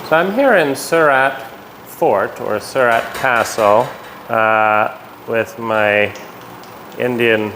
So I'm here in Surat Fort, or Surat Castle, with my Indian.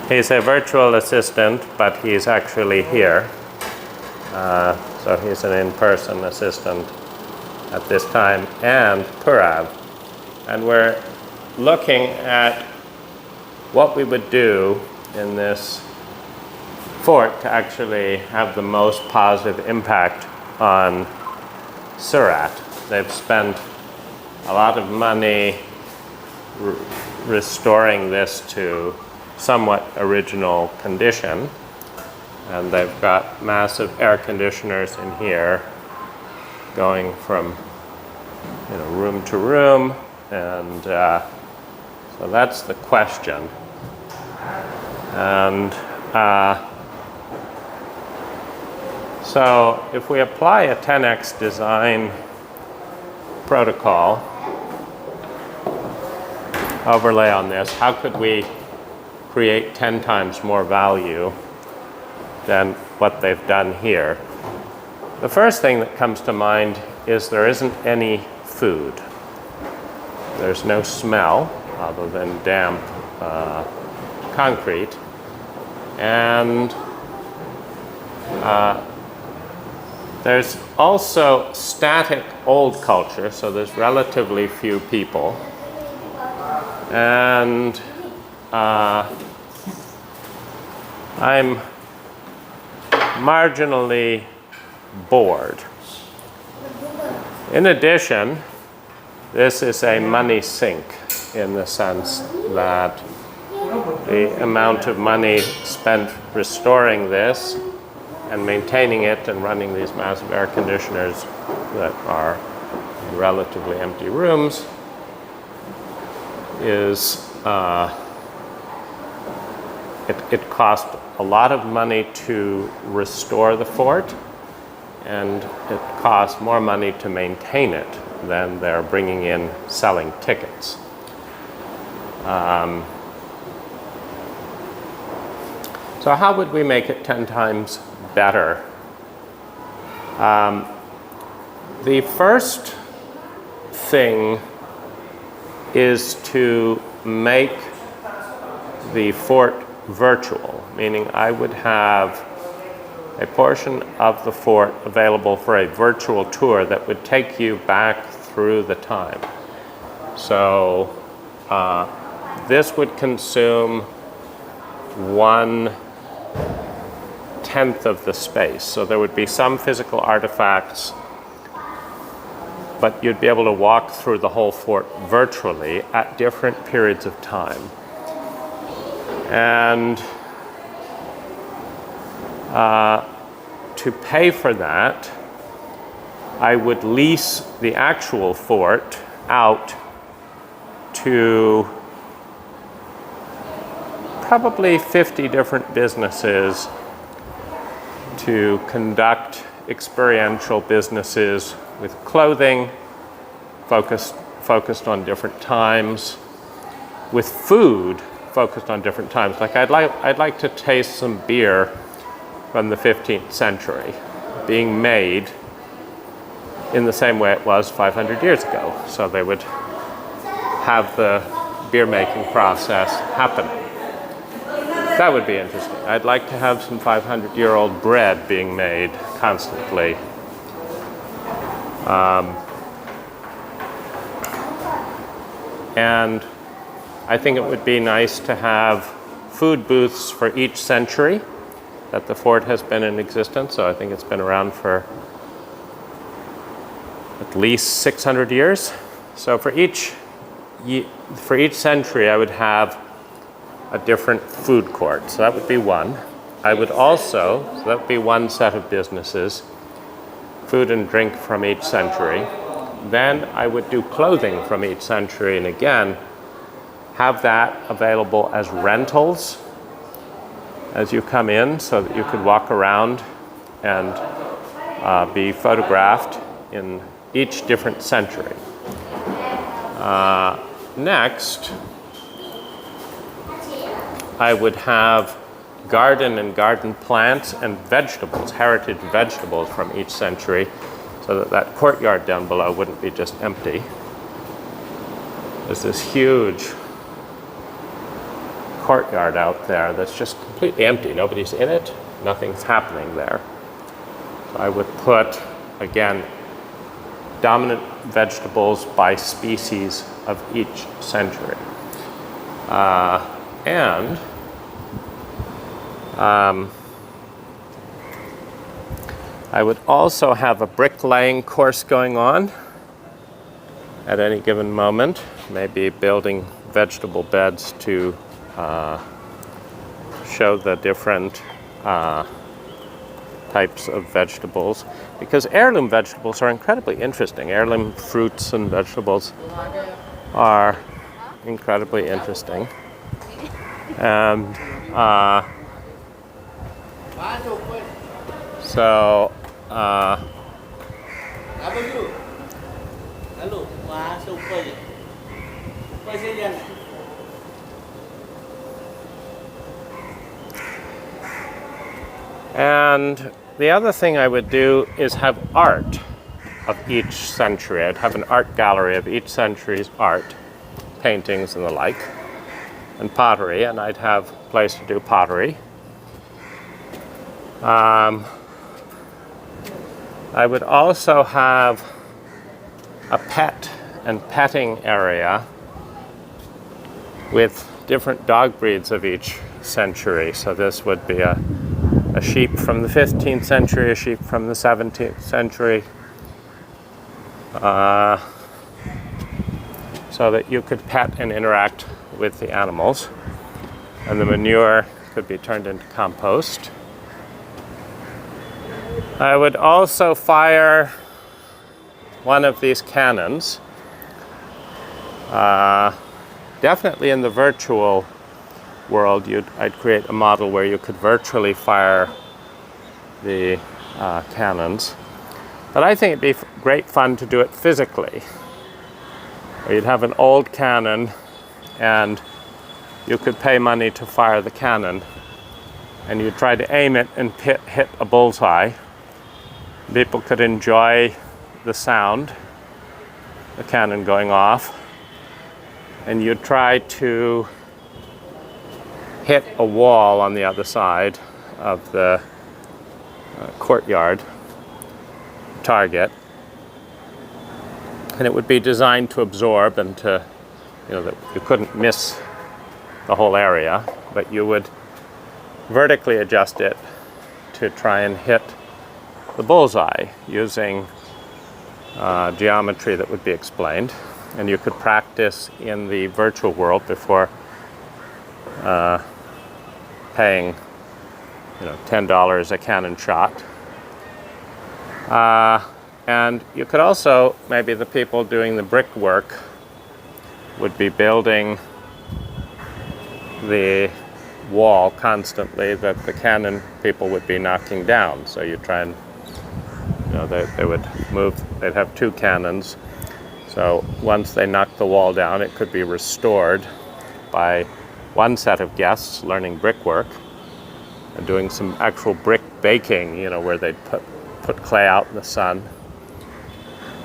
He's a virtual assistant, but he's actually here. So he's an in-person assistant at this time, and Purav. And we're looking at what we would do in this fort to actually have the most positive impact on Surat. They've spent a lot of money restoring this to somewhat original condition, and they've got massive air conditioners in here going from room to room, and so that's the question. And so if we apply a 10x design protocol overlay on this, how could we create 10 times more value than what they've done here? The first thing that comes to mind is there isn't any food. There's no smell other than damp concrete. And there's also static old culture, so there's relatively few people. And I'm marginally bored. In addition, this is a money sink in the sense that the amount of money spent restoring this and maintaining it and running these massive air conditioners that are in relatively empty rooms is it cost a lot of money to restore the fort, and it costs more money to maintain it than they're bringing in selling tickets. So how would we make it 10 times better? The first thing is to make the fort virtual, meaning I would have a portion of the fort available for a virtual tour that would take you back through the time. So this would consume 1/10 of the space. So there would be some physical artifacts, but you'd be able to walk through the whole fort virtually at different periods of time. And to pay for that, I would lease the actual fort out to probably 50 different businesses to conduct experiential businesses with clothing, focused on different times, with food focused on different times. Like I'd like to taste some beer from the 15th century being made in the same way it was 500 years ago. So they would have the beer making process happening. That would be interesting. I'd like to have some 500-year-old bread being made constantly. And I think it would be nice to have food booths for each century that the fort has been in existence. So I think it's been around for at least 600 years. So for each century, I would have a different food court. So that would be one. I would also, so that would be one set of businesses, food and drink from each century. Then I would do clothing from each century, and again, have that available as rentals as you come in, so that you could walk around and be photographed in each different century. Next, I would have garden and garden plants and vegetables, heritage vegetables from each century, so that that courtyard down below wouldn't be just empty. There's this huge courtyard out there that's just completely empty. Nobody's in it, nothing's happening there. So I would put, again, dominant vegetables by species of each century. I would also have a bricklaying course going on at any given moment, maybe building vegetable beds to show the different types of vegetables, because heirloom vegetables are incredibly interesting. Heirloom fruits and vegetables are incredibly interesting. And so and the other thing I would do is have art of each century. I'd have an art gallery of each century's art, paintings and the like, and pottery, and I'd have a place to do pottery. I would also have a pet and petting area with different dog breeds of each century. So this would be a sheep from the 15th century, a sheep from the 17th century, so that you could pet and interact with the animals. And the manure could be turned into compost. I would also fire one of these cannons. Definitely in the virtual world, I'd create a model where you could virtually fire the cannons. But I think it'd be great fun to do it physically. Where you'd have an old cannon and you could pay money to fire the cannon. And you'd try to aim it and hit a bullseye. People could enjoy the sound, the cannon going off. And you'd try to hit a wall on the other side of the courtyard target, and it would be designed to absorb and to, that you couldn't miss the whole area, but you would vertically adjust it to try and hit the bullseye using geometry that would be explained. And you could practice in the virtual world before paying, $10 a cannon shot. And you could also, maybe the people doing the brickwork would be building the wall constantly that the cannon people would be knocking down. So you try and, they would move, they'd have two cannons. So once they knocked the wall down, it could be restored by one set of guests learning brickwork and doing some actual brick baking, where they'd put clay out in the sun.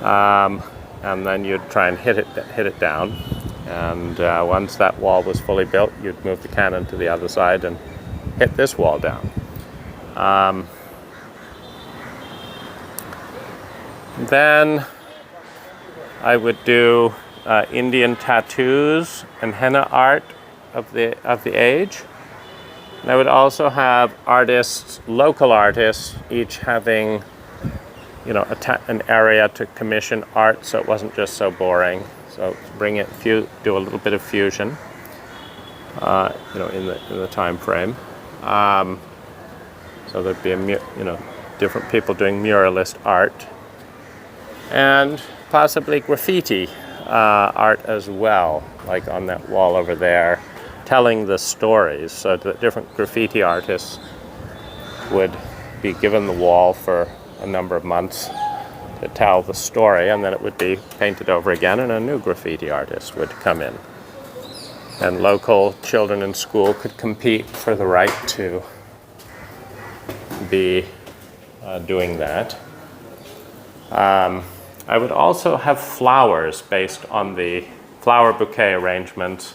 And then you'd try and hit it down. And once that wall was fully built, you'd move the cannon to the other side and hit this wall down. Then I would do Indian tattoos and henna art of the age. And I would also have artists, local artists, each having, an area to commission art, so it wasn't just so boring. So do a little bit of fusion, in the time frame. So there'd be different people doing muralist art, and possibly graffiti art as well, like on that wall over there, telling the stories. So that different graffiti artists would be given the wall for a number of months to tell the story, and then it would be painted over again and a new graffiti artist would come in. And local children in school could compete for the right to be doing that. I would also have flowers based on the flower bouquet arrangements,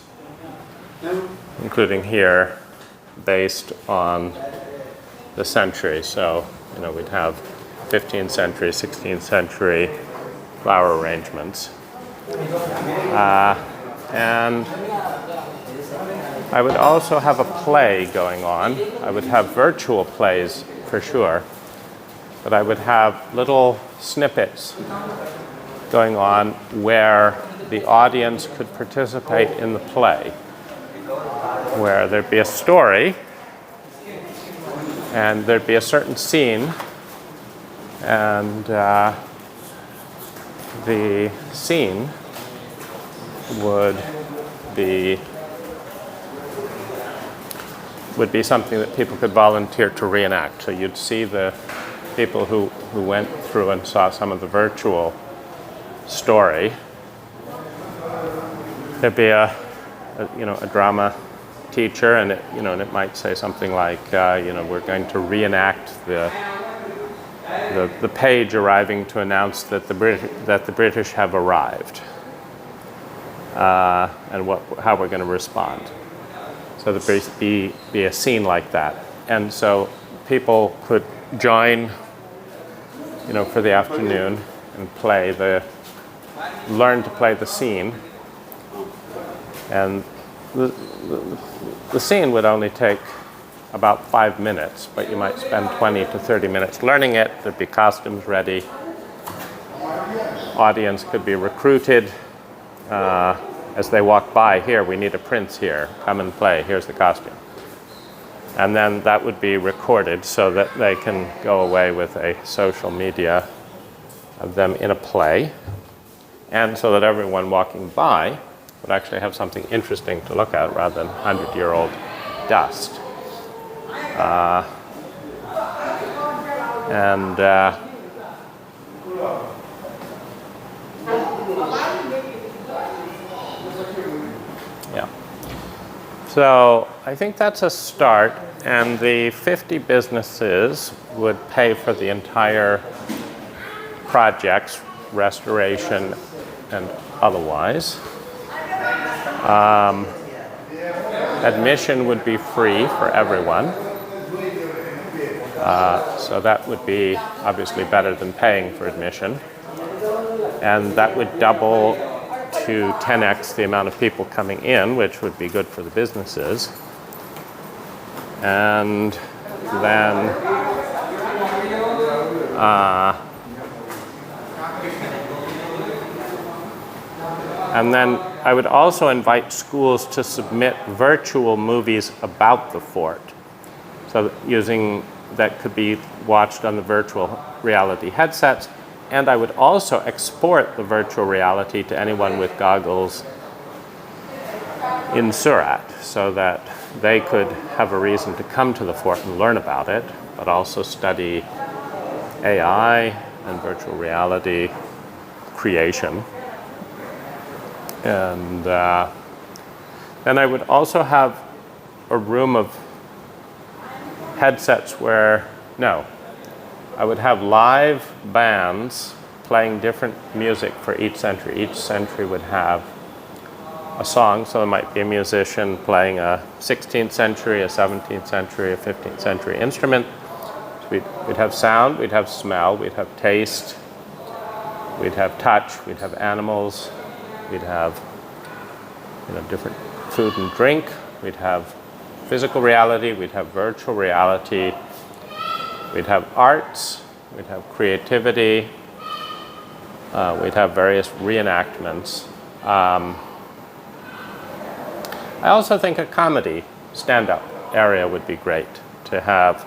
including here, based on the century. So, we'd have 15th century, 16th century flower arrangements. And I would also have a play going on. I would have virtual plays for sure, but I would have little snippets going on where the audience could participate in the play, where there'd be a story and there'd be a certain scene, and the scene would be something that people could volunteer to reenact. So you'd see the people who went through and saw some of the virtual story. There'd be a drama teacher, and it might say something like, we're going to reenact the page arriving to announce that the British have arrived, and how we're going to respond. So there'd be a scene like that, and so people could join, for the afternoon and learn to play the scene, and the scene would only take about 5 minutes, but you might spend 20 to 30 minutes learning it. There'd be costumes ready. Audience could be recruited as they walk by. Here, we need a prince here. Come and play. Here's the costume. And then that would be recorded so that they can go away with a social media of them in a play, and so that everyone walking by would actually have something interesting to look at rather than 100-year-old dust. So I think that's a start, and the 50 businesses would pay for the entire projects, restoration and otherwise. Admission would be free for everyone. So that would be obviously better than paying for admission. And that would double to 10x the amount of people coming in, which would be good for the businesses. And then I would also invite schools to submit virtual movies about the fort. So that could be watched on the virtual reality headsets. And I would also export the virtual reality to anyone with goggles in Surat, so that they could have a reason to come to the fort and learn about it, but also study AI and virtual reality creation. And then I would also have a room of headsets I would have live bands playing different music for each century. Each century would have a song, so there might be a musician playing a 16th century, a 17th century, a 15th century instrument. So we'd have sound, we'd have smell, we'd have taste, we'd have touch, we'd have animals, we'd have different food and drink, we'd have physical reality, we'd have virtual reality, we'd have arts, we'd have creativity, we'd have various reenactments. I also think a comedy stand-up area would be great, to have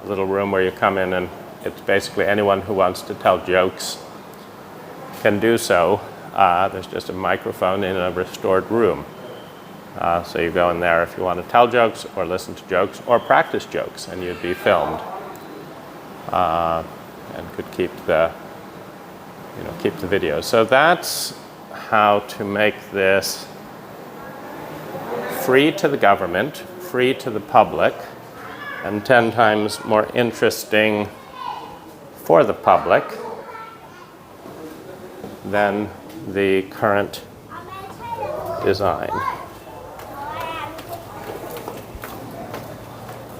a little room where you come in and it's basically anyone who wants to tell jokes can do so. There's just a microphone in a restored room. So you go in there if you want to tell jokes or listen to jokes or practice jokes, and you'd be filmed. And could keep the video. So that's how to make this free to the government, free to the public, and 10 times more interesting for the public than the current design.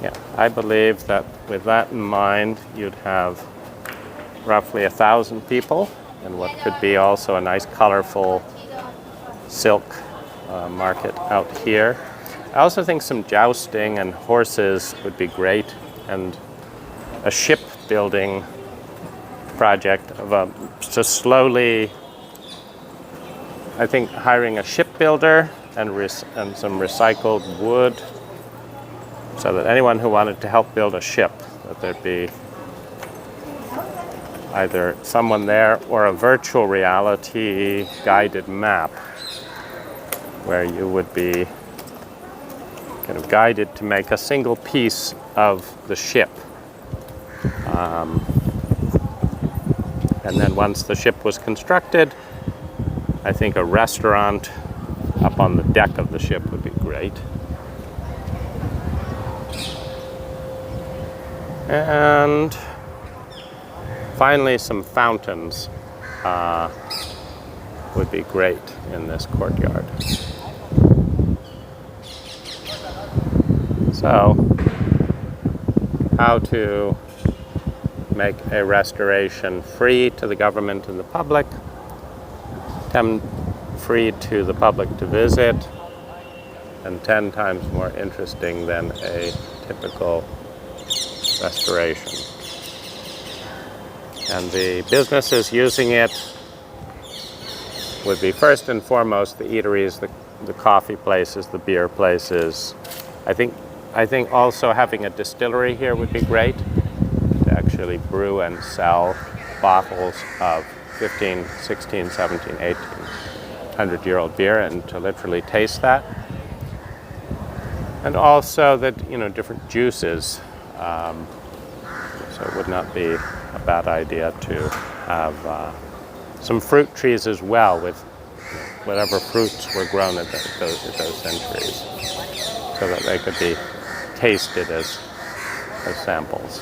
Yeah, I believe that with that in mind, you'd have roughly 1,000 people in what could be also a nice colorful silk market out here. I also think some jousting and horses would be great, and a shipbuilding project of just slowly, I think, hiring a shipbuilder and some recycled wood, so that anyone who wanted to help build a ship, that there'd be either someone there or a virtual reality guided map where you would be kind of guided to make a single piece of the ship. And then once the ship was constructed, I think a restaurant up on the deck of the ship would be great. And finally, some fountains would be great in this courtyard. So, how to make a restoration free to the government and the public, 10 free to the public to visit, and 10 times more interesting than a typical restoration. And the businesses using it would be first and foremost the eateries, the coffee places, the beer places. I think also having a distillery here would be great, to actually brew and sell bottles of 15, 16, 17, 1800-year-old beer, and to literally taste that. And also that, different juices. So it would not be a bad idea to have some fruit trees as well, with whatever fruits were grown at those centuries, so that they could be tasted as samples.